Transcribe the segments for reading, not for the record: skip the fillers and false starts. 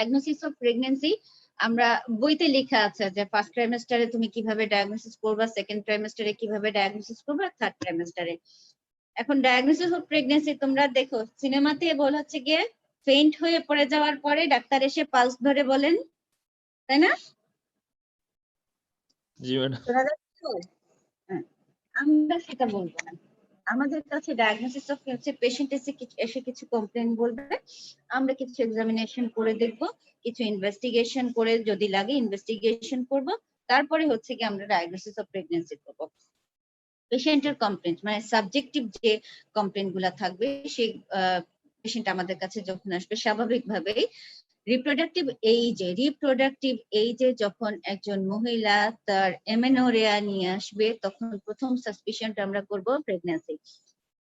Diagnosis of pregnancy আমরা বইতে লেখা আছে যে ফার্স্ট ট্রাইমেস্টারে তুমি কিভাবে ডায়াগনোসিস করবা, সেকেন্ড ট্রাইমেস্টারে কিভাবে ডায়াগনোসিস করবা, থার্ড ট্রাইমেস্টারে। এখন ডায়াগনোসিস অফ প্রেগন্যান্সি তোমরা দেখো সিনেমাতে বল হচ্ছে গিয়ে ফেইন্ট হয়ে পড়ে যাওয়ার পরে ডাক্তার এসে পালস ধরে বলেন, তাই না? জি ম্যাডাম। আমরা সেটা বলবো না, আমাদের কাছে ডায়াগনোসিস অফ হচ্ছে পেশেন্ট এসে কিছু কমপ্লেন বলবে, আমরা কিছু এক্সামিনেশন করে দেখব, কিছু ইনভেস্টিগেশন করে যদি লাগে ইনভেস্টিগেশন করব, তারপরে হচ্ছে কি আমরা ডায়াগনোসিস অফ প্রেগন্যান্সি করব। পেশেন্টের কমপ্লেন মানে সাবজেক্টিভ যে কমপ্লেন গুলা থাকবে সেই পেশেন্ট আমাদের কাছে যখন আসবে স্বাভাবিকভাবেই রিপ্রোডাক্টিভ এইজে যখন একজন মহিলা তার এমেনোরিয়া নিয়ে আসবে তখন প্রথম সাসপিশনটা আমরা করব প্রেগন্যান্সি।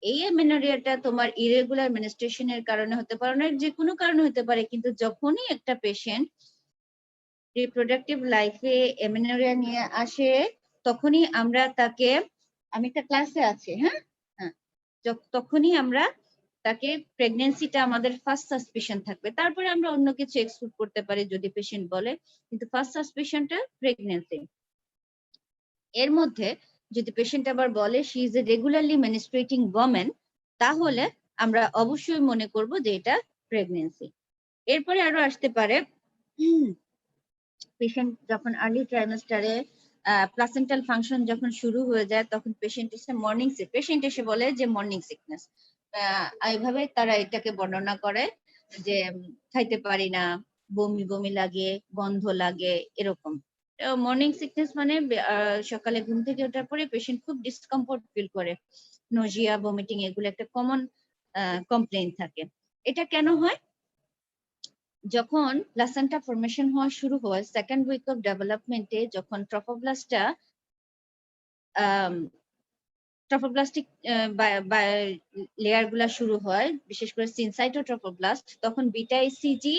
এই এমেনোরিয়াটা তোমার ইরেগুলার মেনস্ট্রুয়েশনের কারণে হতে পারে, অনেক যে কোনো কারণে হতে পারে, কিন্তু যখনই একটা পেশেন্ট রিপ্রোডাক্টিভ লাইফে এমেনোরিয়া নিয়ে আসে তখনই আমরা তাকে, আমি একটা ক্লাসে আছি, হ্যাঁ, তখনই আমরা তাকে প্রেগন্যান্সিটা আমাদের ফার্স্ট সাসপিশন থাকবে, তারপরে আমরা অন্য কিছু এক্সক্লুড করতে পারি যদি পেশেন্ট বলে, কিন্তু ফার্স্ট সাসপিশনটা প্রেগন্যান্সি। এর মধ্যে যদি পেশেন্ট আবার বলে she is a regularly menstruating woman, তাহলে আমরা অবশ্যই মনে করব যে এটা প্রেগন্যান্সি। এরপরে আরো আসতে পারে পেশেন্ট যখন আর্লি ট্রাইমেস্টারে প্লাসেন্টাল ফাংশন যখন শুরু হয়ে যায় তখন পেশেন্ট এসে বলে যে মর্নিং সিকনেস, এইভাবে তারা এটাকে বর্ণনা করে যে খাইতে পারি না, বমি বমি লাগে, গন্ধ লাগে, এরকম। মর্নিং সিকনেস মানে সকালে ঘুম থেকে ওঠার পরে পেশেন্ট খুব ডিসকমফোর্ট ফিল করে, নজিয়া, ভমিটিং, এগুলো একটা কমন কমপ্লেইন থাকে। এটা কেন হয়? যখন প্লাসেন্টা ফর্মেশন হওয়া শুরু হয় সেকেন্ড উইক অফ ডেভেলপমেন্টে, যখন ট্রফোব্লাস্টিক লেয়ার গুলা শুরু হয়, বিশেষ করে সিনসাইটোট্রফোব্লাস্ট, তখন বিটা-ইসিজি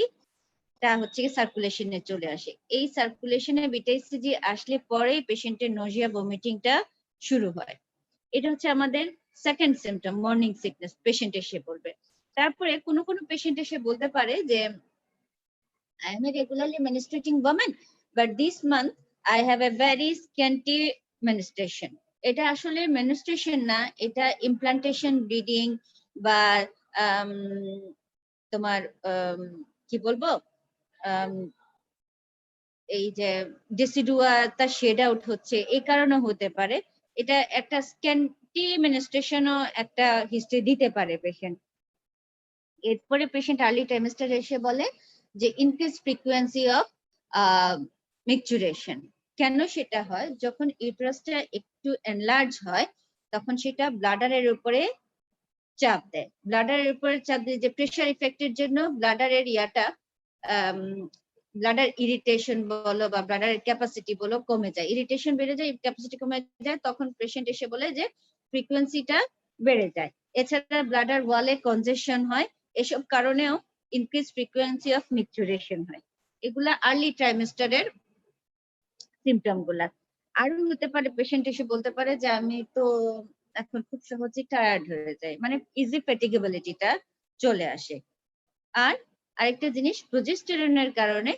টা হচ্ছে সার্কুলেশনে চলে আসে। এই সার্কুলেশনে বিটা-ইসিজি আসলে পরে পেশেন্টের নজিয়া, ভমিটিংটা শুরু হয়। এটা হচ্ছে আমাদের second symptom, morning sickness, patient এসে বলবে। তারপরে কোনো পেশেন্ট এসে বলতে পারে যে I am a regularly menstruating woman, but this month I have a very scanty menstruation. এটা আসলে menstruation না, এটা implantation bleeding বা তোমার কি বলবো এই যে ডেসিডুয়াটা শেড আউট হচ্ছে, এই কারণে হতে পারে। এটা একটা স্ক্যান্টি মেনস্ট্রুয়েশনও একটা হিস্ট্রি দিতে পারে পেশেন্ট। এরপরে পেশেন্ট আর্লি ট্রাইমেস্টার এসে বলে যে ইনক্রিজ ফ্রিকোয়েন্সি অফ মিকচুরেশন। কেন সেটা হয়? যখন ইউটেরাসটা একটু এনলার্জ হয় তখন সেটা ব্লাডারের উপরে চাপ দেয়, ব্লাডারের উপরে চাপ দিয়ে যে প্রেশার ইফেক্টের জন্য ব্লাডারের ব্লাডার ইরিটেশন বলো বা ব্লাডারের ক্যাপাসিটি বলো কমে যায়, ইরিটেশন বেড়ে যায়, ক্যাপাসিটি কমে যায়, তখন পেশেন্ট এসে বলে যে ফ্রিকোয়েন্সিটা বেড়ে যায়। এছাড়া ব্লাডার ওয়ালে কনজেশন হয়, এসব কারণেও ইনক্রিজ ফ্রিকোয়েন্সি অফ মিকচুরেশন হয়। এগুলা আর্লি ট্রাইমেস্টারের সিমটম গুলা। আরো হতে পারে পেশেন্ট এসে বলতে পারে যে আমি তো এখন খুব সহজেই টায়ার্ড হয়ে যায়, মানে ইজি ফ্যাটিগেবিলিটিটা চলে আসে। আর আরেকটা জিনিস, প্রোজেস্টেরনের কারণে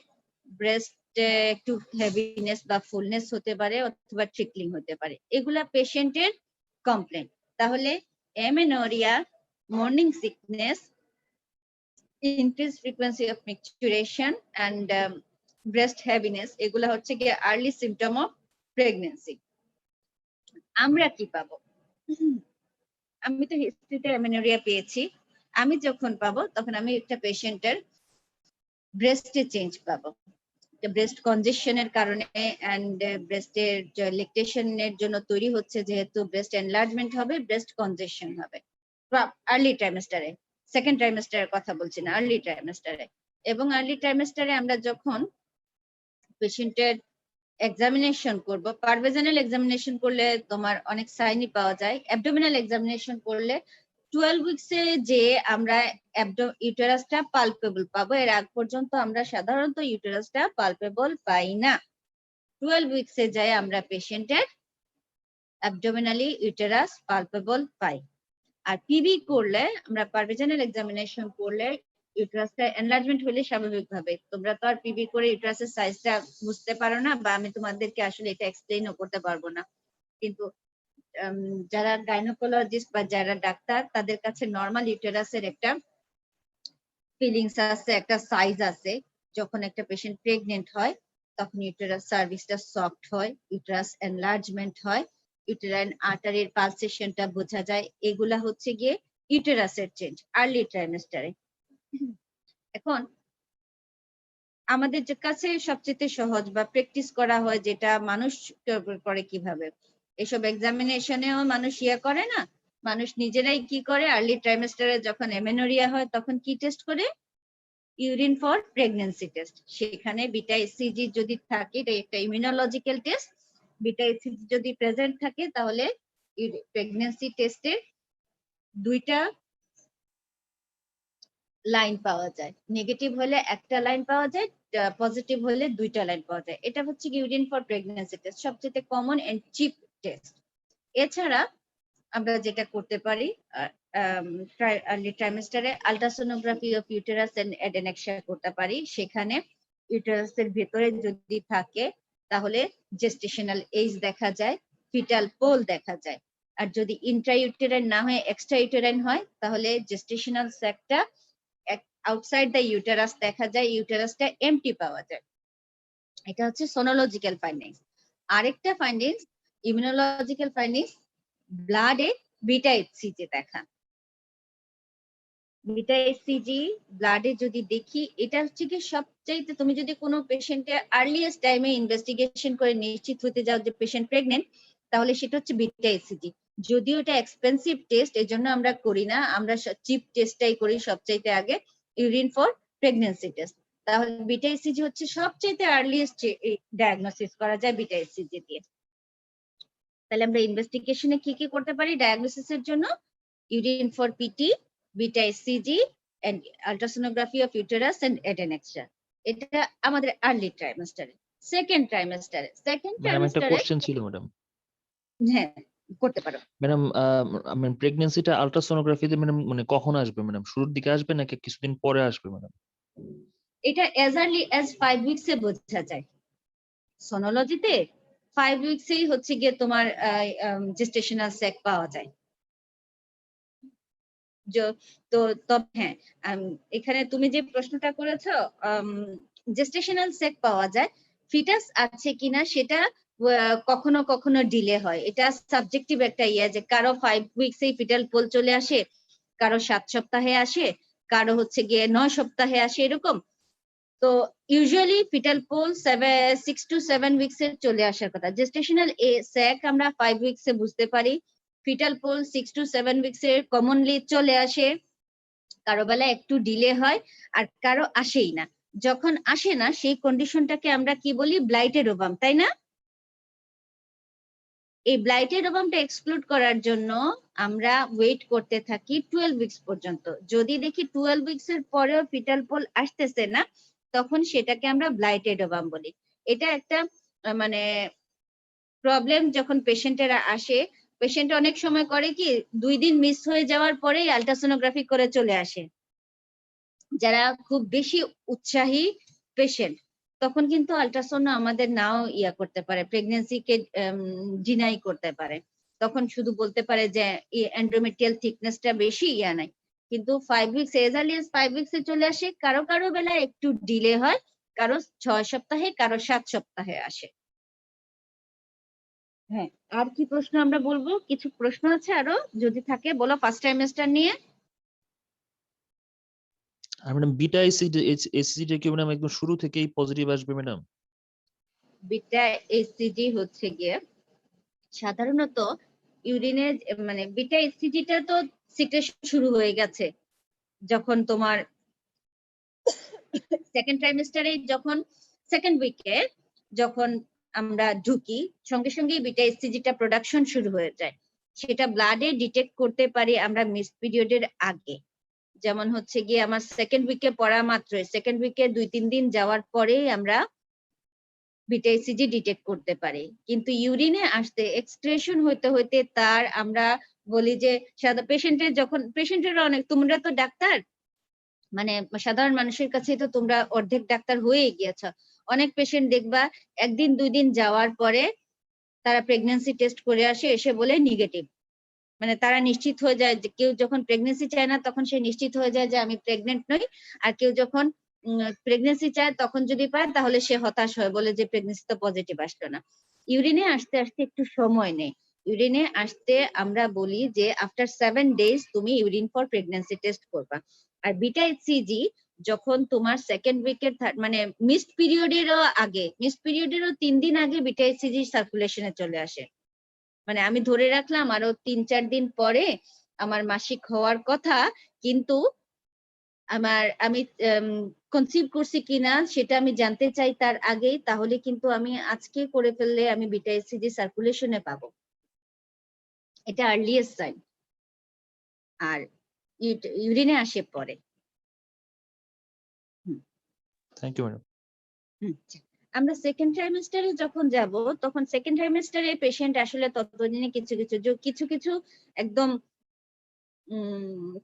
ব্রেস্টে একটু হেভিনেস বা ফুলনেস হতে পারে অথবা ট্রিকলিং হতে পারে, এগুলা পেশেন্টের কমপ্লেন। তাহলে amenorrhoea, morning sickness, increased frequency of micturition and breast heaviness, এগুলা হচ্ছে গিয়ে আর্লি সিমটম অফ প্রেগন্যান্সি। আমরা কি পাবো? আমি তো হিস্ট্রিতে এমেনোরিয়া পেয়েছি, আমি যখন পাবো তখন আমি একটা পেশেন্টের ব্রেস্টে চেঞ্জ পাবো, ব্রেস্ট কনজেশনের কারণে এন্ড ব্রেস্টের ল্যাকটেশনের জন্য তৈরি হচ্ছে, যেহেতু ব্রেস্ট এনলার্জমেন্ট হবে, ব্রেস্ট কনজেশন হবে আর্লি ট্রাইমেস্টারে, সেকেন্ড ট্রাইমেস্টারের কথা বলছি না, আর্লি ট্রাইমেস্টারে। এবং আর্লি ট্রাইমেস্টারে আমরা যখন পেশেন্টের এক্সামিনেশন করব, পারভেজানাল এক্সামিনেশন করলে তোমার অনেক সাইনই পাওয়া যায়, অ্যাবডোমিনাল এক্সামিনেশন করলে 12 উইকসে যে আমরা ইউটেরাসটা পালপেবল পাবো, এর আগ পর্যন্ত আমরা সাধারণত ইউটেরাসটা পালপেবল পাই না। 12 উইকসে যায় আমরা পেশেন্টের অ্যাবডোমিনালি ইউটেরাস পালপেবল পাই। আর পিবি করলে, আমরা পারভেজানাল এক্সামিনেশন করলে ইউটেরাসটা এনলার্জমেন্ট হলে স্বাভাবিকভাবে তোমরা তো আর পিবি করে ইউটেরাসের সাইজটা বুঝতে পারো না, বা আমি তোমাদেরকে আসলে এটা এক্সপ্লেইনও করতে পারবো না, কিন্তু যারা গাইনোকোলজিস্ট বা যারা ডাক্তার তাদের কাছে নর্মাল ইউটেরাসের একটা ফিলিংস আছে, একটা সাইজ আছে। যখন একটা পেশেন্ট প্রেগনেন্ট হয় তখন ইউটেরাস সার্ভিসটা সফট হয়, ইউটেরাস এনলার্জমেন্ট হয়, ইউটেরাইন আর্টারির পালসেশনটা বোঝা যায়। এগুলা হচ্ছে গিয়ে ইউটেরাসের চেঞ্জ আর্লি ট্রাইমেস্টারে। এখন আমাদের কাছে সবচেয়ে সহজ বা প্র্যাকটিস করা হয় যেটা মানুষ করে কিভাবে, এসব এক্সামিনেশনেও মানুষ ইয়া করে না, মানুষ নিজেরাই কি করে, আর্লি ট্রাইমেস্টারে যখন এমেনোরিয়া হয় তখন কি টেস্ট করে, ইউরিন ফর প্রেগন্যান্সি টেস্ট। সেখানে বিটা এসসিজি যদি থাকে, এটা একটা ইমিউনোলজিক্যাল টেস্ট, বিটা এসসিজি যদি প্রেজেন্ট থাকে তাহলে প্রেগন্যান্সি টেস্টের দুইটা লাইন পাওয়া যায়, নেগেটিভ হলে একটা লাইন পাওয়া যায়, পজিটিভ হলে দুইটা লাইন পাওয়া যায়। এটা হচ্ছে ইউরিন ফর প্রেগন্যান্সি টেস্ট, সবচেয়ে কমন এন্ড চিপ টেস্ট। এছাড়া আমরা যেটা করতে পারি আর্লি ট্রাইমেস্টারে ultrasonography of uterus and adnexa করতে পারি। সেখানে ইউটেরাসের ভেতরে যদি থাকে তাহলে জেস্টেশনাল এজ দেখা যায়, ফিটাল পোল দেখা যায়। আর যদি ইন্ট্রাইউটেরাইন না হয়ে এক্সট্রা ইউটেরাইন হয় তাহলে জেস্টেশনাল স্যাকটা আউটসাইড দ্য ইউটেরাস দেখা যায়, ইউটেরাসটা এমটি পাওয়া যায়। এটা হচ্ছে সোনোলজিক্যাল ফাইন্ডিংস। আরেকটা ফাইন্ডিংস ইমিউনোলজিক্যাল ফাইন্ডিংস, ব্লাডে বিটা এসসিজি দেখা। বিটা এসসিজি ব্লাডে যদি দেখি, এটা হচ্ছে কি সবচাইতে, তুমি যদি কোনো পেশেন্টের আর্লিয়েস্ট টাইমে ইনভেস্টিগেশন করে নিশ্চিত হতে যাও যে পেশেন্ট প্রেগনেন্ট, তাহলে সেটা হচ্ছে বিটা এসসিজি। যদিও এটা এক্সপেন্সিভ টেস্ট, এই জন্য আমরা করি না, আমরা চিপ টেস্টটাই করি সবচাইতে আগে, ইউরিন ফর প্রেগন্যান্সি টেস্ট। তাহলে বিটা এসসিজি হচ্ছে সবচাইতে আর্লিয়েস্ট ডায়াগনোসিস করা যায় বিটা এসসিজি দিয়ে। তাহলে আমরা ইনভেস্টিগেশনে কি কি করতে পারি ডায়াগনোসিসের জন্য, urine for PT, beta HCG and ultrasonography of uterus and adnexa. এটা আমাদের আর্লি ট্রাইমেস্টারে। সেকেন্ড ট্রাইমেস্টারে একটা কোশ্চেন ছিল ম্যাডাম। হ্যাঁ, করতে পারো ম্যাডাম। প্রেগন্যান্সিটা আলট্রাসোনোগ্রাফিতে ম্যাডাম মানে কখন আসবে ম্যাডাম? শুরুর দিকে আসবে নাকি কিছুদিন পরে আসবে ম্যাডাম? এটা as early as 5 weeks এ বোঝা যায়। সোনোলজিতে 5 weeks এই হচ্ছে গিয়ে তোমার জেস্টেশনাল স্যাক পাওয়া যায়। তো তবে হ্যাঁ, এখানে তুমি যে প্রশ্নটা করেছো, জেস্টেশনাল সেক পাওয়া যায়, ফিটাস আছে কিনা সেটা কখনো কখনো ডিলে হয়। এটা সাবজেক্টিভ একটা ইয়ে, যে কারো 5 weeks এই ফিটাল পোল চলে আসে, কারো 7 সপ্তাহে আসে, কারো হচ্ছে গিয়ে 9 সপ্তাহে আসে, এরকম। তো usually fetal pole 6 to 7 weeks এ চলে আসার কথা। জেস্টেশনাল স্যাক আমরা 5 weeks এ বুঝতে পারি, ফিটাল পোল 6 to 7 weeks এ কমনলি চলে আসে, কারো বেলা একটু ডিলে হয়, আর কারো আসেই না। যখন আসে না সেই কন্ডিশনটাকে আমরা কি বলি, ব্লাইটেড ওভাম, তাই না? এই ব্লাইটেড ওভামটা এক্সক্লুড করার জন্য আমরা ওয়েট করতে থাকি 12 উইকস পর্যন্ত। যদি দেখি 12 উইকস এর পরেও ফিটাল পোল আসতেছে না, তখন সেটাকে আমরা ব্লাইটেড ওভাম বলি। এটা একটা মানে প্রবলেম যখন পেশেন্টেরা আসে। পেশেন্ট অনেক সময় করে কি, 2 দিন মিস হয়ে যাওয়ার পরেই আলট্রাসোনোগ্রাফি করে চলে আসে। যারা খুব বেশি উৎসাহী পেশেন্ট, তখন কিন্তু আলট্রাসাউন্ড আমাদের নাও ইয়া করতে পারে, প্রেগনেন্সিকে ডিনাই করতে পারে। তখন শুধু বলতে পারে যে এন্ডোমেট্রিয়াল থিকনেসটা বেশি, ইয়া নাই। কিন্তু 5 weeks, as early as 5 weeks এ চলে আসে, কারো কারো বেলায় একটু ডিলে হয়, কারো 6 সপ্তাহে, কারো 7 সপ্তাহে আসে। হ্যাঁ, আর কি প্রশ্ন আমরা বলবো? কিছু প্রশ্ন আছে আরো, যদি থাকে বলো ফার্স্ট ট্রাইমেস্টার নিয়ে। আর ম্যাডাম বিটা এসসিজি কি ম্যাডাম একদম শুরু থেকেই পজিটিভ আসবে ম্যাডাম? বিটা এসসিজি হচ্ছে গিয়ে সাধারণত ইউরিনে, মানে বিটা এসসিজিটা তো সিক্রেশন শুরু হয়ে গেছে যখন তোমার সেকেন্ড ট্রাইমেস্টারে, যখন সেকেন্ড উইকে যখন আমরা ঢুকি, সঙ্গে সঙ্গে বিটা এসসিজিটা প্রোডাকশন শুরু হয়ে যায়। সেটা ব্লাডে ডিটেক্ট করতে পারি আমরা মিস পিরিয়ডের আগে। যেমন হচ্ছে গিয়ে আমার সেকেন্ড উইকে পড়া মাত্রই, সেকেন্ড উইকে 2-3 দিন যাওয়ার পরেই আমরা বিটা এসসিজি ডিটেক্ট করতে পারি। কিন্তু ইউরিনে আসতে এক্সক্রেশন হইতে হইতে তার, আমরা বলি যে সাদা পেশেন্টের, যখন পেশেন্টের অনেক, তোমরা তো ডাক্তার, মানে সাধারণ মানুষের কাছে তো তোমরা অর্ধেক ডাক্তার হয়ে গিয়েছ। অনেক পেশেন্ট দেখবা 1 দিন 2 দিন যাওয়ার পরে তারা প্রেগন্যান্সি টেস্ট করে আসে, এসে বলে নেগেটিভ। মানে তারা নিশ্চিত হয়ে যায় যে কেউ যখন প্রেগন্যান্সি চায় না তখন সে নিশ্চিত হয়ে যায় যে আমি প্রেগনেন্ট নই, আর কেউ যখন প্রেগন্যান্সি চায় তখন যদি পায় তাহলে সে হতাশ হয়, বলে যে প্রেগন্যান্সি তো পজিটিভ আসলো না। ইউরিনে আসতে আসতে একটু সময় নেই। ইউরিনে আসতে আমরা বলি যে আফটার 7 ডেজ তুমি ইউরিন ফর প্রেগন্যান্সি টেস্ট করবা। আর বিটা এইচসিজি যখন তোমার সেকেন্ড উইকের মানে মিসড পিরিয়ডেরও আগে, মিসড পিরিয়ডেরও 3 দিন আগে বিটা এইচসিজি সার্কুলেশনে চলে আসে। মানে আমি ধরে রাখলাম আরো 3-4 দিন পরে আমার মাসিক হওয়ার কথা, কিন্তু আমি কনসিভ করছি কিনা সেটা আমি জানতে চাই তার আগেই, তাহলে কিন্তু আমি আজকে করে ফেললে আমি বিটা এইচসিজি সার্কুলেশনে পাবো। এটা আর্লিয়েস্ট সাইন। আর ইউরিনে আসে পরে। Thank you madam. আমরা সেকেন্ড ট্রাইমেস্টারে যখন যাব তখন সেকেন্ড ট্রাইমেস্টারে পেশেন্ট আসলে ততদিনে কিছু কিছু একদম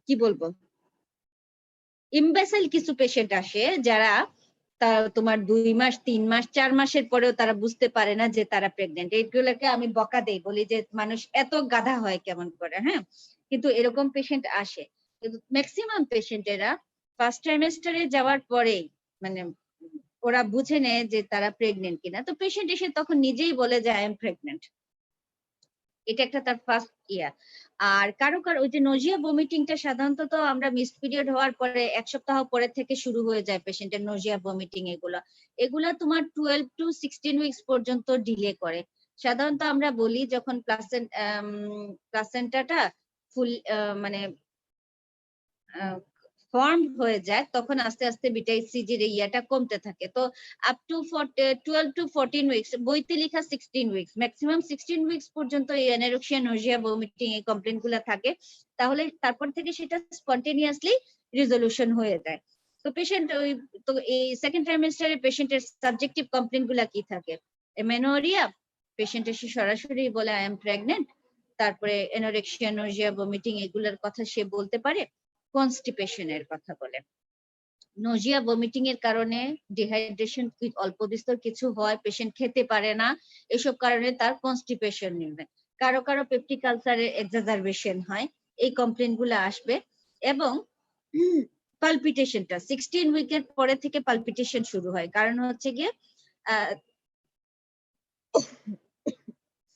কি বলবো ইম্বেসাইল কিছু পেশেন্ট আসে যারা তোমার 2 মাস 3 মাস 4 মাসের পরেও তারা বুঝতে পারে না যে তারা প্রেগনেন্ট। এইগুলোকে আমি বকা দেই, বলি যে মানুষ এত গাধা হয় কেমন করে। হ্যাঁ, কিন্তু এরকম পেশেন্ট আসে। কিন্তু ম্যাক্সিমাম পেশেন্টেরা ফার্স্ট ট্রাইমেস্টারে যাওয়ার পরেই মানে ওরা বুঝে নেয় যে তারা প্রেগনেন্ট কিনা। তো পেশেন্ট এসে তখন নিজেই বলে যে আই এম প্রেগনেন্ট। এটা একটা তার ফার্স্ট ইয়ার। আর কারো ওই যে নজিয়া ভমিটিংটা সাধারণত আমরা মিস পিরিয়ড হওয়ার পরে 1 সপ্তাহ পরে থেকে শুরু হয়ে যায় পেশেন্টের নজিয়া ভমিটিং। এগুলা তোমার 12 to 16 উইকস পর্যন্ত ডিলে করে। সাধারণত আমরা বলি যখন প্লাসেন্টাটা ফুল মানে ফর্ম হয়ে যায় তখন আস্তে আস্তে বিটা এইচসিজির ইয়াটা কমতে থাকে। তো আপ টু 12 to 14 উইকস, বইতে লেখা 16 উইকস, ম্যাক্সিমাম 16 উইকস পর্যন্ত এই অ্যানোরেক্সিয়া, নজিয়া, ভমিটিং এই কমপ্লেইন গুলা থাকে। তাহলে তারপর থেকে সেটা স্পন্টেনিয়াসলি রেজলিউশন হয়ে যায়। তো পেশেন্ট তো এই সেকেন্ড ট্রাইমেস্টারে পেশেন্টের সাবজেক্টিভ কমপ্লেইন গুলা কি থাকে? এমেনোরিয়া, পেশেন্ট এসে সরাসরি বলে আই এম প্রেগনেন্ট। তারপরে অ্যানোরেক্সিয়া, নজিয়া, ভমিটিং এগুলোর কথা সে বলতে পারে। কনস্টিপেশনের কথা বলে। নজিয়া ভমিটিং এর কারণে ডিহাইড্রেশন অল্প বিস্তর কিছু হয়, পেশেন্ট খেতে পারে না, এসব কারণে তার কনস্টিপেশন নিবে। কারো কারো পেপটিক আলসারের এক্সাজারবেশন হয়, এই কমপ্লেইন গুলো আসবে। এবং পালপিটেশনটা 16 উইকের পরে থেকে পালপিটেশন শুরু হয়, কারণ হচ্ছে গিয়ে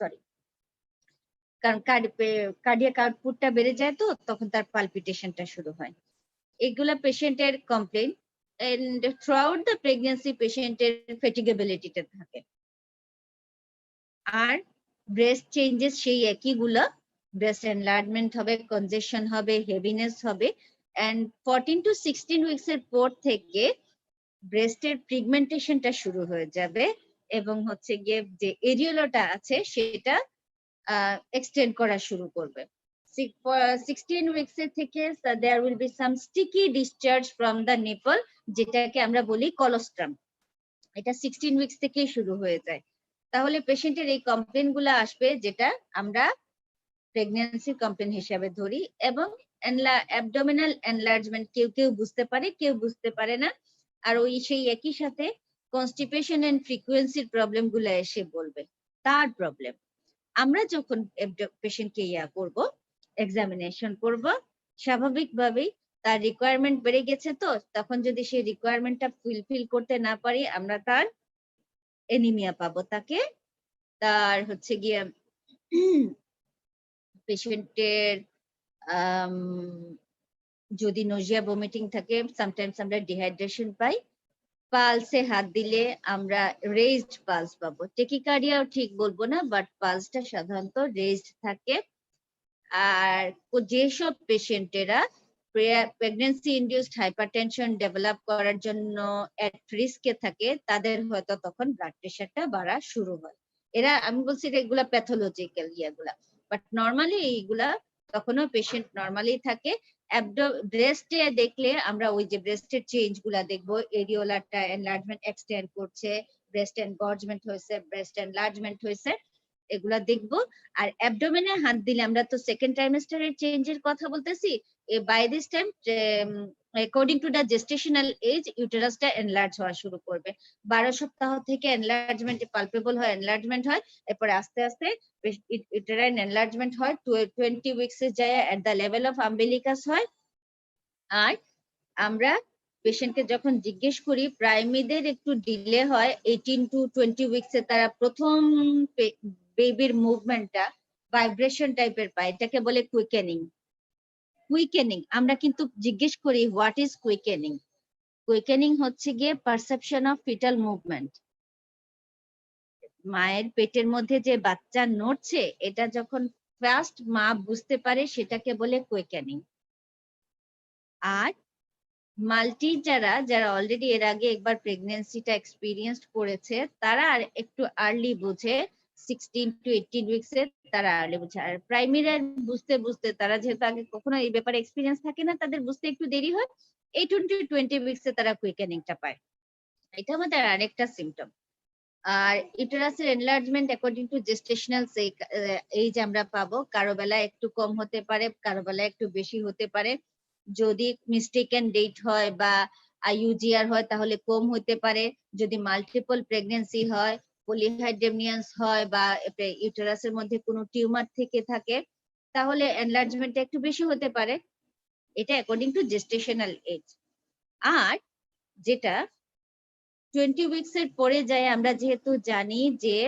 সরি কারণ কার্ডিয়াক আউটপুটটা বেড়ে যায়, তো তখন তার পালপিটেশনটা শুরু হয়। এগুলা পেশেন্টের complain. And throughout the pregnancy পেশেন্টের ফেটিগেবিলিটিতে থাকে। আর ব্রেস্ট চেঞ্জেস সেই একইগুলা, ব্রেস্ট এনলার্জমেন্ট হবে, কনজেশন হবে, হেভিনেস হবে। এন্ড 14 to 16 উইকস এর পর থেকে ব্রেস্টের পিগমেন্টেশনটা শুরু হয়ে যাবে, এবং হচ্ছে গিয়ে যে এরিওলাটা আছে সেটা এক্সটেন্ড করা শুরু করবে। 16 উইকস এর থেকে there will be some sticky discharge from the nipple, যেটাকে আমরা বলি কলোস্ট্রাম। এটা 16 উইকস থেকে শুরু হয়ে যায়। তাহলে পেশেন্টের এই কমপ্লেইন গুলো আসবে, যেটা আমরা প্রেগন্যান্সি কমপ্লেইন হিসেবে ধরি। এবং অ্যাবডোমিনাল এনলার্জমেন্ট কেউ কেউ বুঝতে পারে, কেউ বুঝতে পারে না। আর ওই সেই একই সাথে কনস্টিপেশন এন্ড ফ্রিকোয়েন্সির প্রবলেম গুলো এসে বলবে তার প্রবলেম। আমরা যখন পেশেন্টকে করব, এক্সামিনেশন করব, স্বাভাবিকভাবেই তার রিকোয়ারমেন্ট বেড়ে গেছে, তো তখন যদি সেই রিকোয়ারমেন্টটা ফুলফিল করতে না পারি আমরা তার এনিমিয়া পাবো। তাকে তার হচ্ছে গিয়ে পেশেন্টের যদি নজিয়া ভমিটিং থাকে, সামটাইমস আমরা ডিহাইড্রেশন পাই। পালসে হাত দিলে আমরা রেজড পালস পাবো। টেকিকার্ডিয়াও ঠিক বলবো না, বাট পালসটা সাধারণত রেজড থাকে। আর যেসব পেশেন্টেরা প্রেগন্যান্সি ইনডিউসড হাইপারটেনশন ডেভেলপ করার জন্য এট রিস্কে থাকে, তাদের হয়তো তখন ব্লাড প্রেশারটা বাড়া শুরু হয়। এরা আমি বলছি এগুলা প্যাথোলজিক্যাল ইয়াগুলা, বাট নর্মালি এইগুলা তখনও পেশেন্ট নর্মালি থাকে। ব্রেস্টে দেখলে আমরা ওই যে ব্রেস্টের চেঞ্জ গুলা দেখবো, এরিওলারটা এনলার্জমেন্ট এক্সটেন্ড করছে, ব্রেস্ট এনগর্জমেন্ট হয়েছে, ব্রেস্ট এনলার্জমেন্ট হয়েছে, এগুলা দেখবো। আর অ্যাবডোমেনে হাত দিলে আমরা তো সেকেন্ড ট্রাইমেস্টারের চেঞ্জের কথা বলতেছি, by this time according to the gestational age ইউটেরাসটা এনলার্জ হওয়া শুরু করবে। 12 সপ্তাহ থেকে এনলার্জমেন্ট পালপেবল হয়, এনলার্জমেন্ট হয়, এরপরে আস্তে আস্তে ইউটেরাইন এনলার্জমেন্ট হয়, 20 উইকসে যায় at the level of umbilicus হয়। আর আমরা পেশেন্টকে যখন জিজ্ঞেস করি, প্রাইমিদের একটু ডিলে হয়, 18 to 20 উইকসে তারা প্রথম বেবির মুভমেন্টটা ভাইব্রেশন টাইপের পায়, এটাকে বলে কুইকেনিং। কুইকেনিং আমরা কিন্তু জিজ্ঞেস করি হোয়াট ইজ কুইকেনিং। কুইকেনিং হচ্ছে গিয়ে পারসেপশন অফ ফিটাল মুভমেন্ট। মায়ের পেটের মধ্যে যে বাচ্চা নড়ছে, এটা যখন ফার্স্ট মা বুঝতে পারে, সেটাকে বলে কুইকেনিং। আর মাল্টি যারা অলরেডি এর আগে একবার প্রেগন্যান্সিটা এক্সপিরিয়েন্স করেছে, তারা আর একটু আর্লি বুঝে, 16 to 18 উইকসে তারা আর্লি বুঝে। আর প্রাইমারি বুঝতে বুঝতে তারা যেহেতু আগে কখনো এই ব্যাপারে এক্সপিরিয়েন্স থাকে না, তাদের বুঝতে একটু দেরি হয়, 18 to 20 উইকসে তারা কুইকেনিংটা পায়। এটা আমাদের আরেকটা সিমটম। আর ইউটেরাসের enlargement according to gestational age আমরা পাবো, কারো বেলায় একটু কম হতে পারে, কারো বেলায় একটু বেশি হতে পারে। যদি মিস্টেকেন ডেট হয় বা আইইউজিআর হয় তাহলে কম হতে পারে। যদি মাল্টিপল প্রেগন্যান্সি হয়, পলিহাইড্রেমিয়ান্স হয়, বা ইউটেরাসের মধ্যে কোনো টিউমার থেকে থাকে, তাহলে এনলার্জমেন্ট একটু বেশি হতে পারে। এটা অ্যাকর্ডিং টু জেস্টেশনাল এজ। আর যেটা 20 উইকস এর পরে যায়, আমরা যেহেতু জানি যে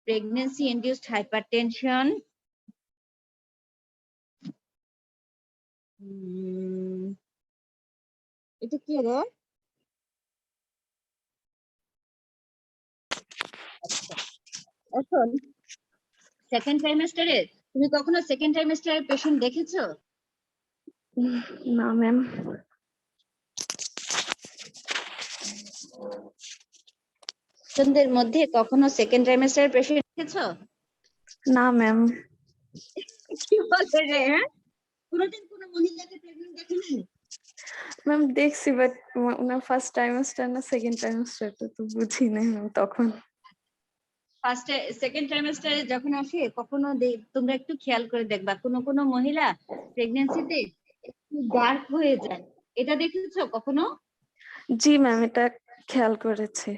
প্রেগন্যান্সি ইনডিউসড হাইপারটেনশন, এটা কি রে? এখন সেকেন্ড ট্রাইমেস্টারে তুমি কখনো সেকেন্ড ট্রাইমেস্টারের পেশেন্ট দেখেছো? না ম্যাম। পেশেন্টদের মধ্যে কখনো সেকেন্ড ট্রাইমেস্টারের পেশেন্ট দেখেছো? না ম্যাম। কি বলে রে? হ্যাঁ, কোনোদিন কোনো মহিলাকে প্রেগন্যান্ট দেখেনি? ম্যাম দেখছি, বাট ওনার ফার্স্ট ট্রাইমেস্টার না সেকেন্ড ট্রাইমেস্টার তো বুঝি নাই ম্যাম তখন। ফার্স্ট সেকেন্ড ট্রাইমেস্টারে যখন আসে, কখনো তোমরা একটু খেয়াল করে দেখবা, কোনো মহিলা প্রেগন্যান্সিতে একটু ডার্ক হয়ে যায়। এটা দেখেছো কখনো? জি ম্যাম, এটা খেয়াল করেছে।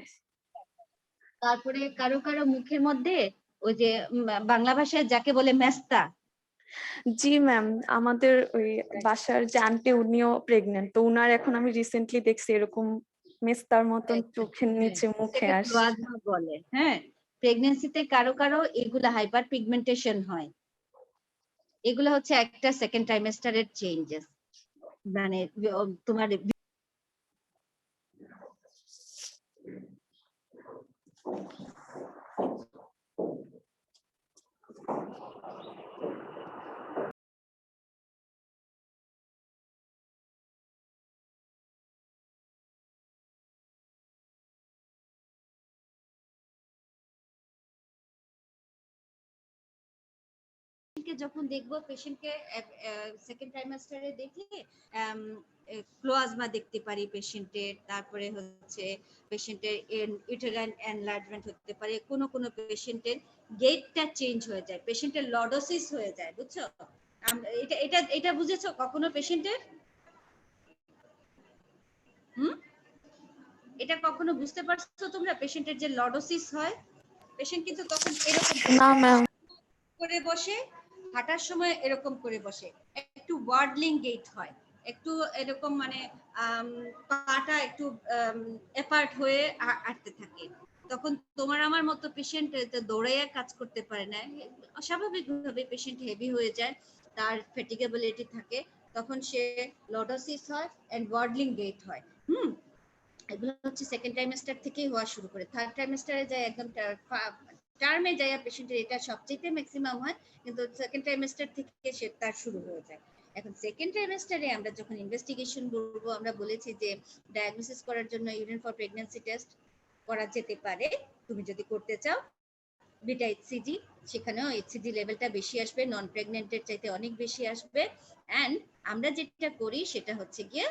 তারপরে কারো কারো মুখের মধ্যে ওই যে বাংলা ভাষায় যাকে বলে মেস্তা। জি ম্যাম, আমাদের ওই বাসার যে আন্টি উনিও প্রেগনেন্ট, তো উনার এখন আমি রিসেন্টলি দেখছি এরকম মেস্তার মতন চোখের নিচে মুখে সেটা আসে। ক্লোয়াজমা বলে। হ্যাঁ, প্রেগন্যান্সিতে কারো কারো এগুলা হাইপার পিগমেন্টেশন হয়। এগুলো হচ্ছে একটা সেকেন্ড ট্রাইমেস্টারের চেঞ্জেস, মানে তোমার যখন দেখবো পেশেন্টকে সেকেন্ড ট্রাইমেস্টারে দেখে ক্লোয়াজমা দেখতে পারি পেশেন্টের। তারপরে হচ্ছে পেশেন্টের ইউটেরাইন এনলার্জমেন্ট হতে পারে, কোনো পেশেন্টের গেটটা চেঞ্জ হয়ে যায়, পেশেন্টের লর্ডোসিস হয়ে যায়। বুঝছো? এটা এটা এটা বুঝেছো কখনো পেশেন্টের? এটা কখনো বুঝতে পারছো তোমরা, পেশেন্টের যে লর্ডোসিস হয়? পেশেন্ট কিন্তু তখন এরকম না ম্যাম। করে বসে, হাঁটার সময় এরকম করে বসে, একটু ওয়ার্ডলিং গেট হয়, একটু এরকম মানে পাটা একটু অ্যাপার্ট হয়ে হাঁটতে থাকে। তখন তোমার আমার মতো পেশেন্ট দৌড়াইয়া কাজ করতে পারে না, স্বাভাবিকভাবে পেশেন্ট হেভি হয়ে যায়, তার ফ্যাটিগেবিলিটি থাকে, তখন সে লর্ডোসিস হয় এন্ড ওয়ার্ডলিং গেট হয়। এগুলো হচ্ছে সেকেন্ড ট্রাইমেস্টার থেকেই হওয়া শুরু করে। থার্ড ট্রাইমেস্টারে যায় একদম টার্মে যায় পেশেন্টের এটা সবচেয়ে ম্যাক্সিমাম হয়, কিন্তু সেকেন্ড ট্রাইমেস্টার থেকে সে তার শুরু হয়ে যায়। এখন সেকেন্ড ট্রাইমেস্টারে আমরা যখন ইনভেস্টিগেশন করব, আমরা বলেছি যে ডায়াগনোসিস করার জন্য ইউরিন ফর প্রেগন্যান্সি টেস্ট করা যেতে পারে। তুমি যদি করতে চাও বিটা এইচসিজি, সেখানেও এইচসিজি লেভেলটা বেশি আসবে, নন প্রেগনেন্টের চাইতে অনেক বেশি আসবে। এন্ড আমরা যেটা করি সেটা হচ্ছে গিয়ে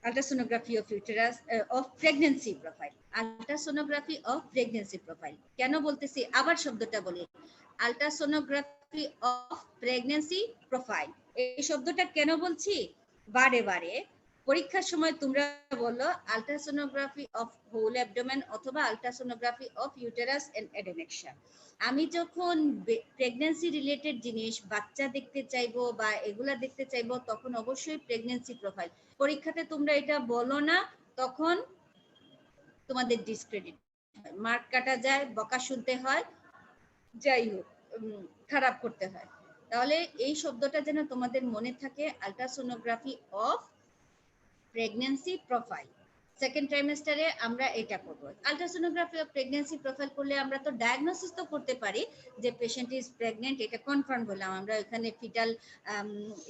ultrasonography of uterus of pregnancy profile. ultrasonography of pregnancy profile কেন বলতেছি, আবার শব্দটা বলি, ultrasonography of pregnancy profile। এই শব্দটা কেন বলছি? বারে বারে পরীক্ষার সময় তোমরা বলো আলট্রাসোনোগ্রাফি অফ হোল অ্যাবডোমেন অথবা আলট্রাসোনোগ্রাফি অফ ইউটেরাস এন্ড এডেনেক্সা। আমি যখন প্রেগন্যান্সি রিলেটেড জিনিস বাচ্চা দেখতে চাইবো বা এগুলা দেখতে চাইবো তখন অবশ্যই প্রেগন্যান্সি প্রোফাইল। পরীক্ষাতে তোমরা এটা বলো না, তখন তোমাদের ডিসক্রেডিট হয়, মার্ক কাটা যায়, বকা শুনতে হয়, যাই হোক খারাপ করতে হয়। তাহলে এই শব্দটা যেন তোমাদের মনে থাকে, ultrasonography of pregnancy profile. Second ট্রাইমেস্টারে আমরা এটা করব। আলট্রাসোনোগ্রাফি অফ প্রেগন্যান্সি প্রোফাইল করলে আমরা তো ডায়াগনোসিস তো করতে পারি যে পেশেন্ট ইজ প্রেগন্যান্ট, এটা কনফার্ম করলাম। আমরা এখানে ফিটাল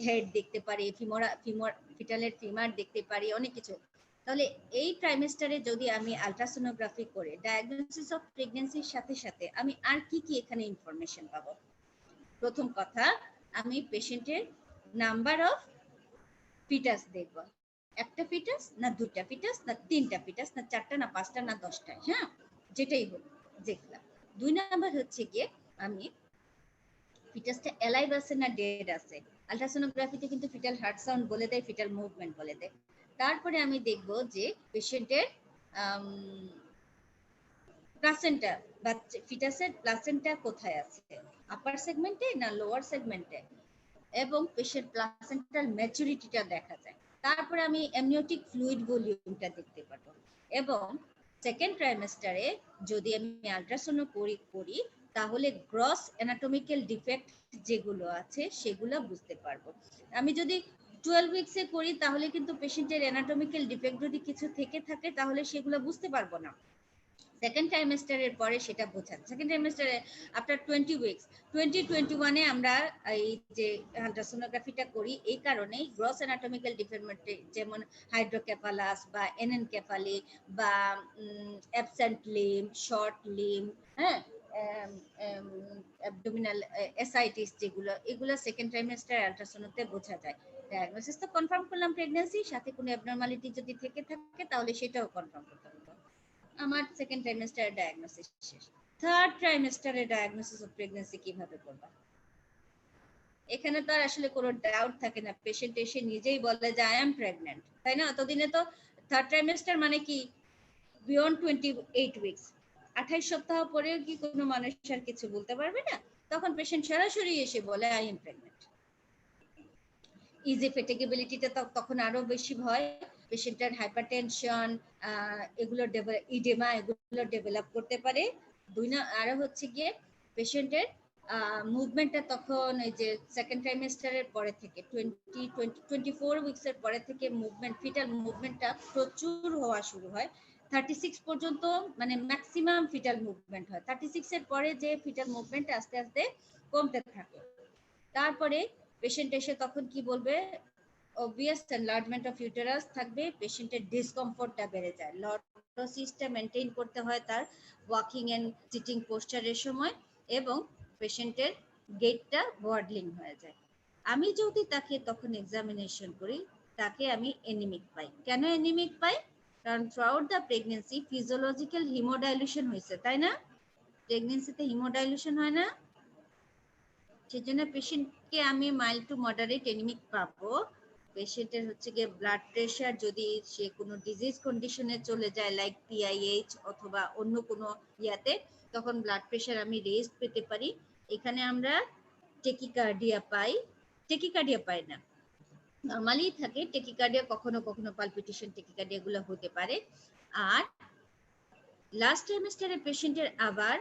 হেড দেখতে পারি, ফিটালের ফিমার দেখতে পারি, অনেক কিছু। তাহলে এই ট্রাইমেস্টারে যদি আমি আলট্রাসোনোগ্রাফি করে ডায়াগনোসিস অফ প্রেগন্যান্সির সাথে সাথে আমি আর কি কি এখানে ইনফরমেশন পাবো? প্রথম কথা, আমি পেশেন্টের নাম্বার অফ ফিটাস দেখব। একটা ফিটাস না দুটা ফিটাস না তিনটা ফিটাস না চারটা না পাঁচটা না 10টা, হ্যাঁ যেটাই হোক দেখলাম। 2 নাম্বার হচ্ছে গিয়ে আমি ফিটাসটা অ্যালাইভ আছে না ডেড আছে। আলট্রাসোনোগ্রাফিতে কিন্তু ফিটাল হার্ট সাউন্ড বলে দেয়, ফিটাল মুভমেন্ট বলে দেয়। তারপরে আমি দেখব যে পেশেন্টের প্লাসেন্টা বা ফিটাসের প্লাসেন্টা কোথায় আছে, আপার সেগমেন্টে না লোয়ার সেগমেন্টে, এবং পেশেন্ট প্লাসেন্টাল ম্যাচুরিটিটা দেখা যায়। তারপরে আমি অ্যামনিওটিক ফ্লুইড ভলিউমটা দেখতে পাবো। এবং সেকেন্ড ট্রাইমেস্টারে যদি আমি আলট্রাসাউন্ড করি তাহলে গ্রস অ্যানাটমিক্যাল ডিফেক্ট যেগুলো আছে সেগুলো বুঝতে পারবো। আমি যদি 12 উইকসে করি তাহলে কিন্তু পেশেন্টের অ্যানাটমিক্যাল ডিফেক্ট যদি কিছু থেকে থাকে তাহলে সেগুলো বুঝতে পারবো না। সেকেন্ড ট্রাইমেস্টারের পরে সেটা বোঝান। সেকেন্ড ট্রাইমেস্টারে আফটার 20 উইকস 2021-এ আমরা এই যে আলট্রাসোনোগ্রাফিটা করি এই কারণেই গ্রস অ্যানাটমিক্যাল ডিফেক্ট যেমন হাইড্রোকেফালাস বা এনএনকেফালি বা অ্যাবসেন্ট লিম, শর্ট লিম, হ্যাঁ অ্যাবডোমিনাল এসাইটিস যেগুলো, এগুলো সেকেন্ড ট্রাইমেস্টার আলট্রাসোনোতে বোঝা যায়। ডায়াগনোসিস তো কনফার্ম করলাম প্রেগন্যান্সি, সাথে কোনো অ্যাবনরমালিটি যদি থেকে থাকে তাহলে সেটাও কনফার্ম করতে হবে। আমার সেকেন্ড ট্রাইমেস্টারের ডায়াগনোসিস শেষ। থার্ড ট্রাইমেস্টারের ডায়াগনোসিস অফ প্রেগন্যান্সি কিভাবে করবা? এখানে তো আর আসলে কোনো ডাউট থাকে না, পেশেন্ট এসে নিজেই বলে যে আই এম প্রেগন্যান্ট, তাই না? ততদিনে তো থার্ড ট্রাইমেস্টার মানে কি বিয়ন্ড 28 উইকস, 28 সপ্তাহ পরেও কি কোনো মানুষ আর কিছু বলতে পারবে না? তখন পেশেন্ট সরাসরি এসে বলে আই এম প্রেগন্যান্ট। ইজি ফেটিগেবিলিটিটা তখন আরো বেশি হয়, পেশেন্টের হাইপারটেনশন, এগুলো ইডেমা এগুলো ডেভেলপ করতে পারে। আরো হচ্ছে গিয়ে পেশেন্টের মুভমেন্টটা তখন এই যে সেকেন্ড ট্রাইমেস্টারের পরে থেকে 24 উইকসের পরে থেকে মুভমেন্ট, ফিটাল মুভমেন্টটা প্রচুর হওয়া শুরু হয়। 36 পর্যন্ত মানে ম্যাক্সিমাম ফিটাল মুভমেন্ট হয়। 36 এর পরে যে ফিটাল মুভমেন্ট আস্তে আস্তে কমতে থাকে। তারপরে পেশেন্ট এসে তখন কি বলবে? অবভিয়াস এনলার্জমেন্ট অফ ইউটেরাস থাকবে, পেশেন্টের ডিসকমফোর্টটা বেড়ে যায়, লর্ডোসিসটা মেনটেন করতে হয় তার ওয়াকিং এন্ড সিটিং পোস্টারের সময়, এবং পেশেন্টের গেটটা ওয়ার্ডলিং হয়ে যায়। আমি যদি তাকে তখন এক্সামিনেশন করি তাকে আমি এনিমিক পাই। কেন এনিমিক পাই? কারণ থ্রুআউট দ্য প্রেগন্যান্সি ফিজিওলজিক্যাল হিমোডাইলুশন হয়েছে, তাই না? প্রেগন্যান্সিতে হিমোডাইলুশন হয় না, সেজন্য পেশেন্টকে আমি মাইল্ড টু মডারেট এনিমিক পাবো। পেশেন্টের হচ্ছে গিয়ে ব্লাড প্রেশার যদি সে কোনো ডিজিজ কন্ডিশনে চলে যায় লাইক পিআইএইচ অথবা অন্য কোনো ইয়াতে, তখন ব্লাড প্রেশার আমি রেজ পেতে পারি। এখানে আমরা টেকিকার্ডিয়া পাই না, নরমালি থাকে টেকিকার্ডিয়া, কখনো কখনো পালপিটেশন টেকিকার্ডিয়া গুলো হতে পারে। আর লাস্ট ট্রাইমেস্টারে পেশেন্টের আবার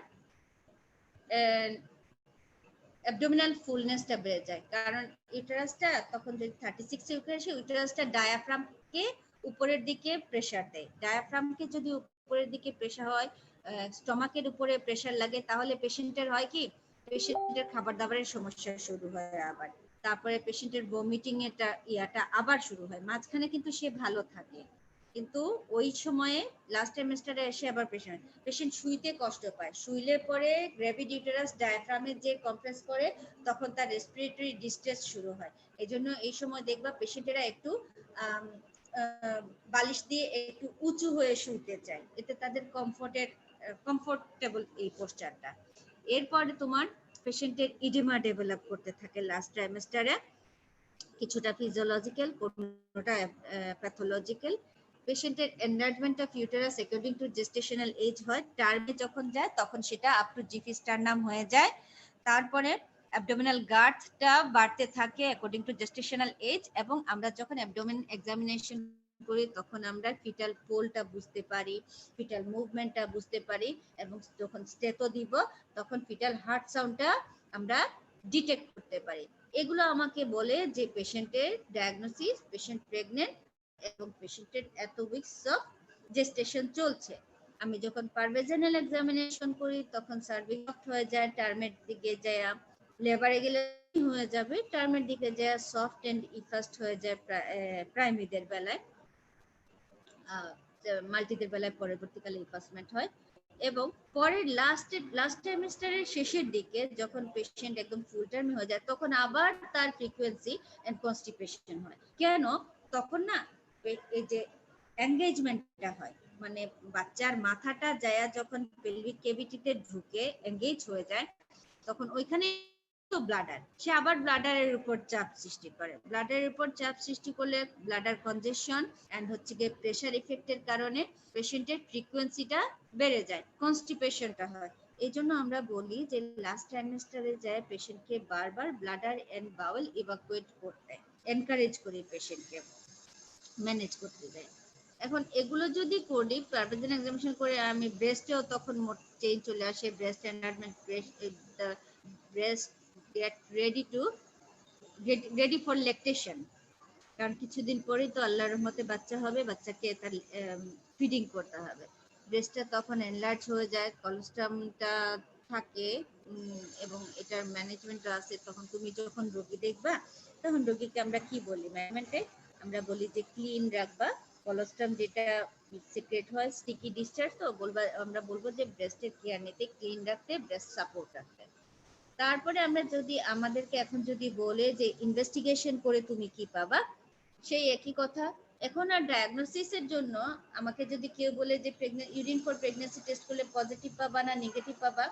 অ্যাবডোমিনাল ফুলনেসটা বেড়ে যায়, কারণ ইউটেরাসটা তখন যদি 36 এ উঠে আসে, ইউটেরাসটা ডায়াফ্রামকে উপরের দিকে প্রেসার দেয়। ডায়াফ্রামকে যদি উপরের দিকে প্রেসার হয়, স্টমাকের উপরে প্রেসার লাগে, তাহলে পেশেন্টের হয় কি, পেশেন্টের খাবার দাবারের সমস্যা শুরু হয় আবার, তারপরে পেশেন্টের ভমিটিং এর ইয়াটা আবার শুরু হয়। মাঝখানে কিন্তু সে ভালো থাকে, কিন্তু ওই সময়ে লাস্ট ট্রাইমেস্টারে এসে আবার পেশেন্ট শুইতে কষ্ট পায়, শুইলে পরে গ্র্যাভিড ইউটেরাস ডায়াফ্রামে যে কম্প্রেস করে তখন তার রেসপিরেটরি ডিস্ট্রেস শুরু হয়। এজন্য এই সময় দেখবা পেশেন্টেরা একটু বালিশ দিয়ে একটু উঁচু হয়ে শুইতে চায়, এতে তাদের কমফোর্টেবল এই পোস্টারটা। এরপরে তোমার পেশেন্টের ইডেমা ডেভেলপ করতে থাকে লাস্ট ট্রাইমেস্টারে, কিছুটা ফিজিওলজিক্যাল, কোনোটা প্যাথোলজিক্যাল। পেশেন্টের enlargement of uterus according to gestational age হয়, টার্মে যখন যায় তখন সেটা আপ টু জিপি স্টারনাম হয়ে যায়। তারপরে অ্যাবডোমিনাল গার্থটা বাড়তে থাকে অ্যাকর্ডিং টু জেস্টেশনাল এজ, এবং আমরা যখন অ্যাবডোমেন এক্সামিনেশন করি তখন আমরা ফিটাল পোলটা বুঝতে পারি, ফিটাল মুভমেন্টটা বুঝতে পারি, এবং যখন স্টেতো দিব তখন ফিটাল হার্ট সাউন্ডটা আমরা ডিটেক্ট করতে পারি। এগুলো আমাকে বলে যে পেশেন্টের ডায়াগনোসিস, পেশেন্ট প্রেগনেন্ট এবং পেশেন্টের এত উইকস অফ জেস্টেশন চলছে। আমি যখন পারভেজেনাল এক্সামিনেশন করি তখন সার্ভিক্স হয়ে যায়, টার্মের দিকে যায় লেবারে গেলে হয়ে যাবে, টার্মের দিকে যায় সফট এন্ড ইফাস্ট হয়ে যায় প্রাইমারিদের বেলায়, মাল্টিদের বেলায় পরবর্তীকালে ইফাস্টমেন্ট হয়। এবং পরের লাস্ট ট্রাইমেস্টারের শেষের দিকে যখন পেশেন্ট একদম ফুল টার্ম হয়ে যায় তখন আবার তার ফ্রিকোয়েন্সি এন্ড কনস্টিপেশন হয়। কেন? তখন না এই যে এনগেজমেন্টটা হয়, মানে বাচ্চার মাথাটা যায় যখন পেলভিক ক্যাভিটিতে ঢুকে এনগেজ হয়ে যায় তখন ওইখানে তো ব্লাডার, সে আবার ব্লাডারের উপর চাপ সৃষ্টি করে, ব্লাডারের উপর চাপ সৃষ্টি করলে ব্লাডার কনজেশন এন্ড হচ্ছে গিয়ে প্রেসার ইফেক্টের কারণে পেশেন্টের ফ্রিকোয়েন্সিটা বেড়ে যায়, কনস্টিপেশনটা হয়। এই জন্য আমরা বলি যে লাস্ট ট্রাইমেস্টারে যায় পেশেন্টকে বারবার ব্লাডার এন্ড বাউল ইভাকুয়েট করতে এনকারেজ করি, পেশেন্টকে ম্যানেজ করতে দেয়। এখন এগুলো যদি করি, পারভেজেন এক্সামিনেশন করে আমি ব্রেস্টেও তখন চেঞ্জ চলে আসে, breast enlargement, breast get ready for lactation, কারণ কিছুদিন পরেই তো আল্লাহর রহমতে বাচ্চা হবে, বাচ্চাকে তার ফিডিং করতে হবে। ব্রেস্টটা তখন এনলার্জ হয়ে যায়, কলেস্ট্রামটা থাকে এবং এটার ম্যানেজমেন্টও আছে। তখন তুমি যখন রোগী দেখবা তখন রোগীকে আমরা কি বলি ম্যানেজমেন্টে, আমরা বলি যে ক্লিন রাখবা, কলেস্ট্রাম যেটা সিক্রেট হয় স্টিকি ডিসচার্জ, তো বলবা, আমরা বলবো যে ব্রেস্টের কেয়ার নিতে, ক্লিন রাখতে, ব্রেস্ট সাপোর্ট রাখতে। তারপরে আমরা যদি আমাদেরকে এখন যদি বলে যে ইনভেস্টিগেশন করে তুমি কি পাবা, সেই একই কথা। এখন আর ডায়াগনোসিসের জন্য আমাকে যদি কেউ বলে যে ইউরিন ফর প্রেগন্যান্সি টেস্ট করলে পজিটিভ পাবা না নেগেটিভ পাবা,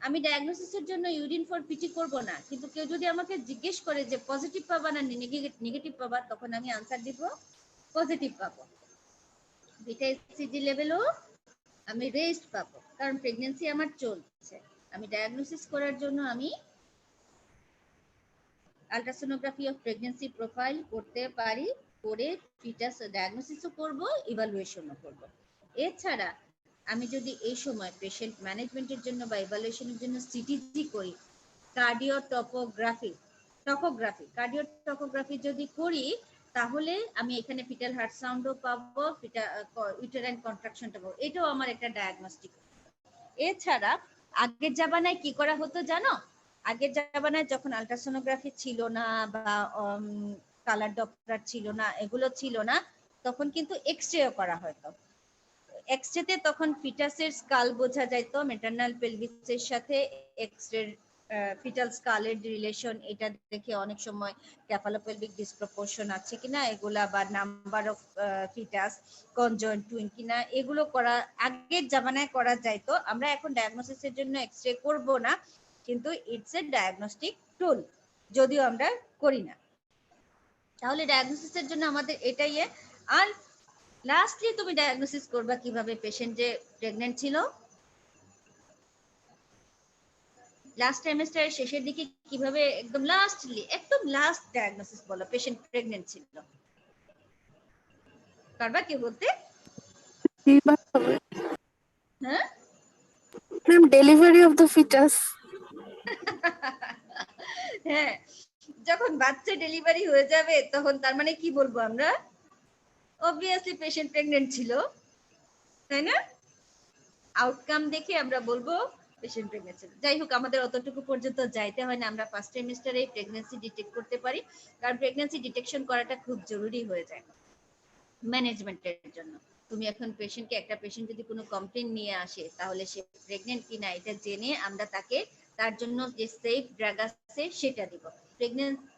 আমি ডায়াগনোসিসের জন্য ইউরিন ফর পিটি করব না, কিন্তু কেউ যদি আমাকে জিজ্ঞেস করে যে পজিটিভ পাবা না নেগেটিভ পাবা, তখন আমি আনসার দিব পজিটিভ পাবো। বিটা এসিজি লেভেলও আমি রেস্ট পাবো, কারণ প্রেগন্যান্সি আমার চলছে। আমি ডায়াগনোসিস করার জন্য আমি আলট্রাসোনোগ্রাফি অফ প্রেগন্যান্সি প্রোফাইল করতে পারি, করে ফিটাস ডায়াগনোসিসও করব, ইভালুয়েশনও করব। এছাড়া আমি যদি এই সময় পেশেন্ট ম্যানেজমেন্টের জন্য বা ইভালুয়েশনের জন্য সিটিজি করি, কার্ডিওটোপোগ্রাফি যদি করি, তাহলে আমি এখানে ফিটাল হার্ট সাউন্ডও পাবো, ইউটেরাইন কন্ট্রাকশনটা পাবো, এটাও আমার একটা ডায়াগনস্টিক। এছাড়া আগের জামানায় কি করা হতো জানো? আগের জামানায় যখন আলট্রাসোনোগ্রাফি ছিল না বা কালার ডপলার ছিল না, এগুলো ছিল না, তখন কিন্তু এক্সরেও করা হতো। এক্সরেতে তখন ফিটাসের স্কাল বোঝা যাইত, ম্যাটারনাল পেলভিসের সাথে এক্সরে ফিটাল স্কালের রিলেশন, এটা দেখে অনেক সময় ক্যাফালোপেলভিক ডিসপ্রপোর্শন আছে কিনা এগুলা, বা number of fetus conjoint twin কিনা, এগুলো করা আগের জামানায় করা যাইতো। আমরা এখন ডায়াগনোসিসের জন্য এক্সরে করব না, কিন্তু ইটস এ ডায়াগনস্টিক টুল, যদিও আমরা করি না। তাহলে ডায়াগনোসিসের জন্য আমাদের এটাই। আর লাস্টলি তুমি ডায়াগনোসিস করবা কিভাবে পেশেন্ট যে প্রেগন্যান্ট ছিল? লাস্ট ট্রাইমেস্টারের শেষের দিকে কিভাবে একদম লাস্ট ডায়াগনোসিস বলো পেশেন্ট প্রেগন্যান্ট ছিল? পারবা কি বলতে? হ্যাঁ, ma'am delivery of the fetus. হ্যাঁ, যখন বাচ্চা ডেলিভারি হয়ে যাবে তখন তার মানে কি বলবো আমরা? অবভিয়াসলি পেশেন্ট প্রেগন্যান্ট ছিল, তাই না? আউটকাম দেখে আমরা বলবো পেশেন্ট প্রেগন্যান্ট ছিল। যাই হোক, আমাদের অতটুকু পর্যন্ত যাইতে হয় না, আমরা ফার্স্ট ট্রাইমেস্টারে প্রেগন্যান্সি ডিটেক্ট করতে পারি, কারণ প্রেগন্যান্সি ডিটেকশন করাটা খুব জরুরি হয়ে যায় ম্যানেজমেন্টের জন্য। তুমি এখন পেশেন্টকে, একটা পেশেন্ট যদি কোনো কমপ্লেন নিয়ে আসে, তাহলে সে প্রেগন্যান্ট কিনা এটা জেনে আমরা তাকে তার জন্য যে সেফ ড্রাগ আছে সেটা দিব।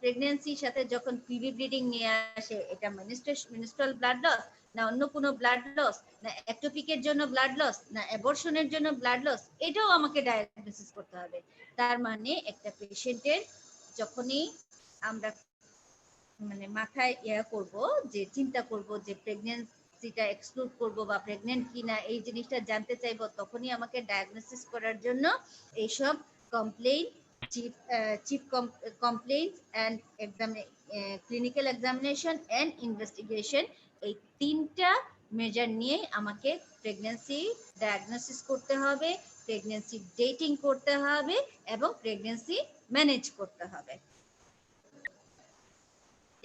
প্রেগন্যান্সির সাথে যখন পিভি ব্লিডিং নিয়ে আসে, এটা মিনিস্ট্রাল ব্লাড লস না অন্য কোনো ব্লাড লস, না একটোপিকের জন্য ব্লাড লস, না অ্যাবর্শনের জন্য ব্লাড লস, এটাও আমাকে ডায়াগনোসিস করতে হবে। তার মানে একটা পেশেন্টের যখনই আমরা মানে মাথায় করব, যে চিন্তা করব যে প্রেগন্যান্সিটা এক্সক্লুড করব বা প্রেগনেন্ট কিনা এই জিনিসটা জানতে চাইবো, তখনই আমাকে ডায়াগনোসিস করার জন্য এইসব complain, chief complaints and clinical examination and investigation, এই 3টা মেজার নিয়ে আমাকে প্রেগন্যান্সি ডায়াগনোসিস করতে হবে, প্রেগন্যান্সি ডেটিং করতে হবে এবং প্রেগন্যান্সি ম্যানেজ করতে হবে।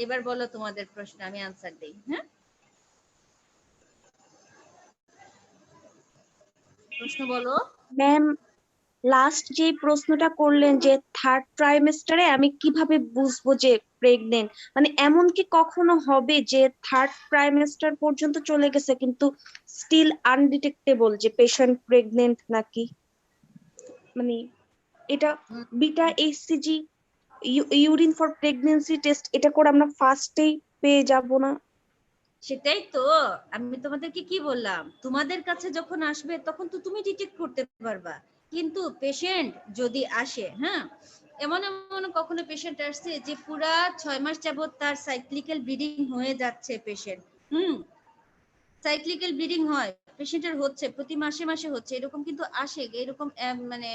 এবার বলো তোমাদের প্রশ্ন, আমি আনসার দেই। হ্যাঁ, প্রশ্ন বলো। ম্যাম, লাস্ট যে প্রশ্নটা করলেন যে থার্ড ট্রাইমেস্টারে আমি কিভাবে বুঝবো যে প্রেগনেন্ট, মানে এমন কি কখনো হবে যে থার্ড ট্রাইমেস্টার পর্যন্ত চলে গেছে কিন্তু স্টিল আনডিটেক্টেবল যে পেশেন্ট প্রেগনেন্ট নাকি? মানে এটা beta HCG, urine for pregnancy test, এটা করে আমরা ফার্স্টেই পেয়ে যাব না? সেটাই তো আমি তোমাদেরকে কি বললাম, তোমাদের কাছে যখন আসবে তখন তো তুমি ডিটেক্ট করতে পারবা, কিন্তু পেশেন্ট যদি আসে, হ্যাঁ, এমন এমন কখনো পেশেন্ট আসছে যে পুরা 6 মাস যাবত তার সাইক্লিক্যাল ব্লিডিং হয়ে যাচ্ছে পেশেন্ট, সাইক্লিক্যাল ব্লিডিং হয় পেশেন্টের, হচ্ছে প্রতি মাসে মাসে হচ্ছে, এরকম কিন্তু আসে, এরকম মানে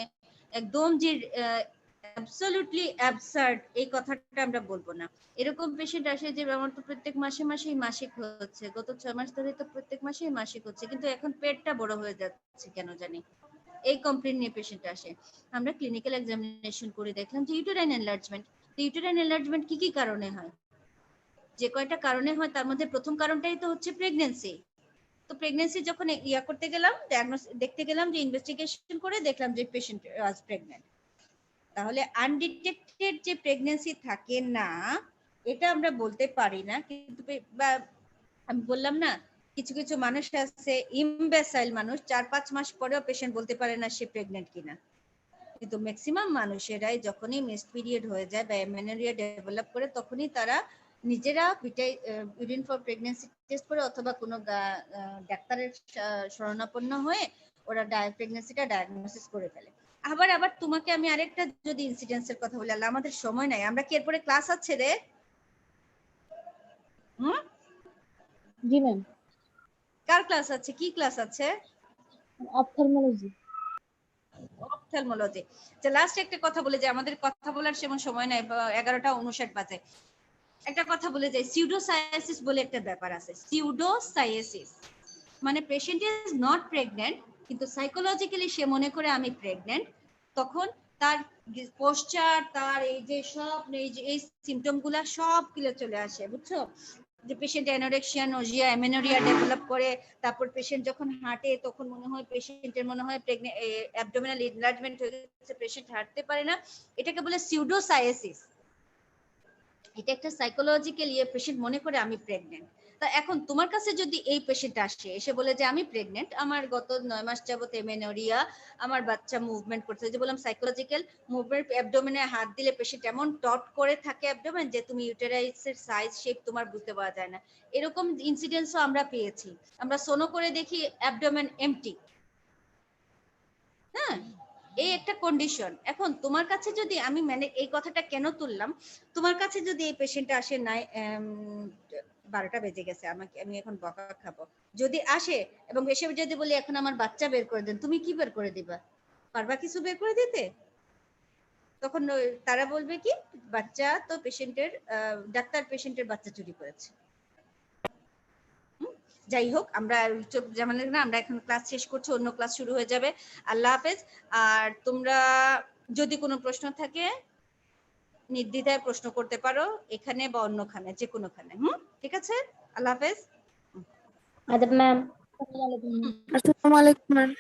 একদম যে অ্যাবসলিউটলি অ্যাবসার্ড এই কথাটা আমরা বলবো না। এরকম পেশেন্ট আসে যে আমার তো প্রত্যেক মাসে মাসেই মাসিক হচ্ছে, গত 6 মাস ধরে তো প্রত্যেক মাসেই মাসিক হচ্ছে, কিন্তু এখন পেটটা বড় হয়ে যাচ্ছে কেন জানি, এই কমপ্লেইন নিয়ে পেশেন্ট আসে। আমরা ক্লিনিক্যাল এক্সামিনেশন করে দেখলাম যে ইউটেরাইন এনলার্জমেন্ট। ইউটেরাইন এনলার্জমেন্ট কি কি কারণে হয়? যে কয়টা কারণে হয় তার মধ্যে প্রথম কারণটাই তো হচ্ছে প্রেগন্যান্সি। তো প্রেগন্যান্সি যখন করতে গেলাম, দেখতে গেলাম, যে ইনভেস্টিগেশন করে দেখলাম যে পেশেন্ট ওয়াজ প্রেগন্যান্ট। তাহলে আনডিটেক্টেড যে প্রেগন্যান্সি থাকে না, এটা আমরা বলতে পারি না, কিন্তু আমি বললাম না, কিছু কিছু মানুষ আছে ইমবেসাইল মানুষ, 4-5 মাস পরেও পেশেন্ট বলতে পারে না সে প্রেগন্যান্ট কিনা, কিন্তু ম্যাক্সিমাম মানুষেরাই যখনই মিসড পিরিয়ড হয়ে যায় বা এমেনোরিয়া ডেভেলপ করে, তখনই তারা নিজেরা ইউরিন ফর প্রেগন্যান্সি টেস্ট করে অথবা কোনো ডাক্তারের শরণাপন্ন হয়ে ওরা প্রেগন্যান্সিটা ডায়াগনোসিস করে ফেলে। আবার তোমাকে আমি আরেকটা যদি ইনসিডেন্সের কথা বলি, আল্লাহ আমাদের সময় নাই, আমরা কি এরপরে ক্লাস আছে রে? জি ম্যাম। কার ক্লাস আছে? কি ক্লাস আছে? অপথলমোলজি। অপথলমোলজি। যে লাস্ট একটা কথা বলে যে আমাদের কথা বলার সেমন সময় নাই, 11:59 বাজে। একটা কথা বলে যাই, সিউডোসায়াসিস বলে একটা ব্যাপার আছে। সিউডোসায়াসিস মানে পেশেন্ট ইজ নট প্রেগন্যান্ট, কিন্তু সাইকোলজিক্যালি সে মনে করে আমি প্রেগন্যান্ট, তখন তার পোস্টার, তার এই যে সব এই সিমটম গুলা সবগুলো চলে আসে, বুঝছো? যে পেশেন্ট অ্যানোরেক্সিয়া, নোজিয়া, এমেনোরিয়া ডেভেলপ করে, তারপর পেশেন্ট যখন হাঁটে তখন মনে হয় পেশেন্টের অ্যাবডোমিনাল এনলার্জমেন্ট হয়ে গেছে, পেশেন্ট হাঁটতে পারে না, এটাকে বলে সিউডোসায়াসিস। এটা একটা সাইকোলজিক্যাল পেশেন্ট মনে করে আমি প্রেগন্যান্ট। তা এখন তোমার কাছে যদি এই পেশেন্ট আসে, এসে বলে যে আমি প্রেগন্যান্ট, আমার গত 9 মাস যাবত এমেনোরিয়া, আমার বাচ্চা মুভমেন্ট করছে, যে বললাম সাইকোলজিক্যাল মুভমেন্ট, অ্যাবডোমেনে হাত দিলে পেশেন্ট এমন টট করে থাকে অ্যাবডোমেন যে তুমি ইউটেরাইসের সাইজ শেপ তোমার বুঝতে পারা যায় না। এরকম ইনসিডেন্টসও আমরা পেয়েছি। আমরা সোনো করে দেখি অ্যাবডোমেন এমটি। হ্যাঁ, এই একটা কন্ডিশন। এখন তোমার কাছে যদি আমি মানে এই কথাটা কেন তুললাম, তোমার কাছে যদি এই পেশেন্ট আসে, নাই 12টা বেজে গেছে, আমি এখন বকা খাবো, যদি আসে এবং এসে যদি বলি এখন আমার বাচ্চা বের করে দেন, তুমি কি বের করে দিবা? পারবা কিছু বের করে দিতে? তখন তারা বলবে কি, বাচ্চা তো পেশেন্টের, ডাক্তার পেশেন্টের বাচ্চা চুরি করেছে। যাই হোক, আমরা আমরা এখন ক্লাস শেষ করছি, অন্য ক্লাস শুরু হয়ে যাবে। আল্লাহ হাফেজ। আর তোমরা যদি কোনো প্রশ্ন থাকে নির্দ্বিধায় প্রশ্ন করতে পারো, এখানে বা অন্যখানে, যে কোনোখানে। ঠিক আছে, আল্লাহ হাফেজ। আদাব ম্যাম। আসসালামু আলাইকুম ম্যাম।